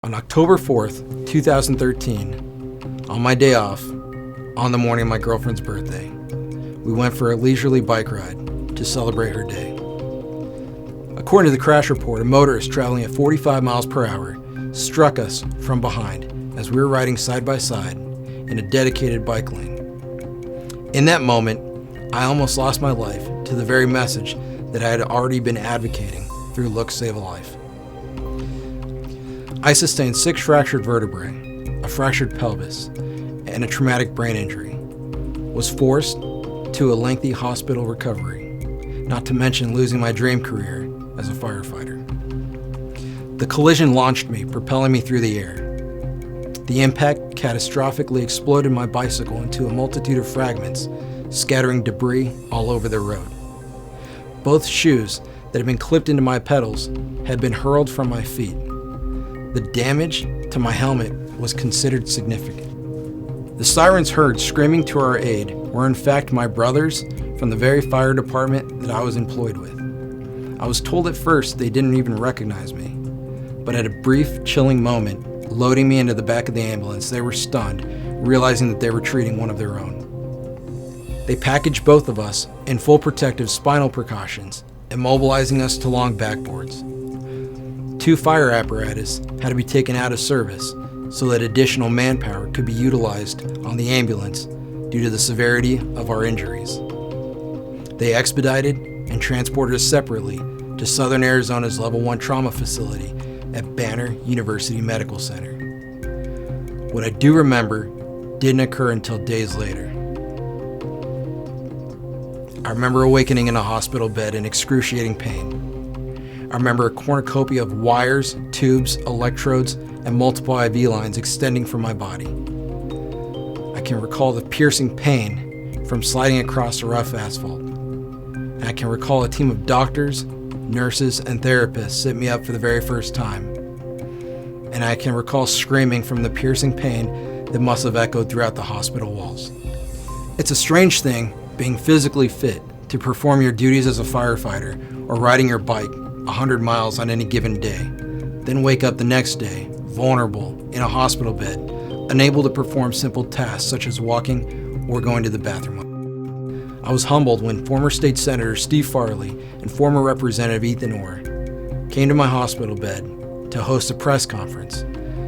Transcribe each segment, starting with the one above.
On October 4th, 2013, on my day off, on the morning of my girlfriend's birthday, we went for a leisurely bike ride to celebrate her day. According to the crash report, a motorist traveling at 45 miles per hour struck us from behind as we were riding side by side in a dedicated bike lane. In that moment, I almost lost my life to the very message that I had already been advocating through Look Save a Life. I sustained 6 fractured vertebrae, a fractured pelvis, and a traumatic brain injury. Was forced to a lengthy hospital recovery, not to mention losing my dream career as a firefighter. The collision launched me, propelling me through the air. The impact catastrophically exploded my bicycle into a multitude of fragments, scattering debris all over the road. Both shoes that had been clipped into my pedals had been hurled from my feet. The damage to my helmet was considered significant. The sirens heard screaming to our aid were in fact my brothers from the very fire department that I was employed with. I was told at first they didn't even recognize me, but at a brief, chilling moment, loading me into the back of the ambulance, they were stunned, realizing that they were treating one of their own. They packaged both of us in full protective spinal precautions, immobilizing us to long backboards. 2 fire apparatus had to be taken out of service so that additional manpower could be utilized on the ambulance due to the severity of our injuries. They expedited and transported us separately to Southern Arizona's Level 1 trauma facility at Banner University Medical Center. What I do remember didn't occur until days later. I remember awakening in a hospital bed in excruciating pain. I remember a cornucopia of wires, tubes, electrodes, and multiple IV lines extending from my body. I can recall the piercing pain from sliding across the rough asphalt. And I can recall a team of doctors, nurses, and therapists sit me up for the very first time. And I can recall screaming from the piercing pain that must have echoed throughout the hospital walls. It's a strange thing being physically fit to perform your duties as a firefighter or riding your bike 100 miles on any given day, then wake up the next day, vulnerable, in a hospital bed, unable to perform simple tasks such as walking or going to the bathroom. I was humbled when former State Senator Steve Farley and former Representative Ethan Orr came to my hospital bed to host a press conference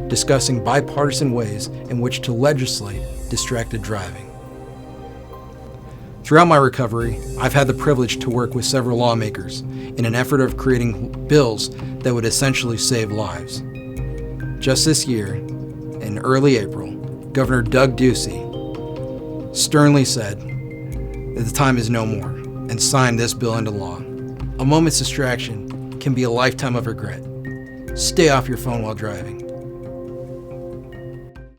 discussing bipartisan ways in which to legislate distracted driving. Throughout my recovery, I've had the privilege to work with several lawmakers in an effort of creating bills that would essentially save lives. Just this year, in early April, Governor Doug Ducey sternly said that the time is no more and signed this bill into law. A moment's distraction can be a lifetime of regret. Stay off your phone while driving.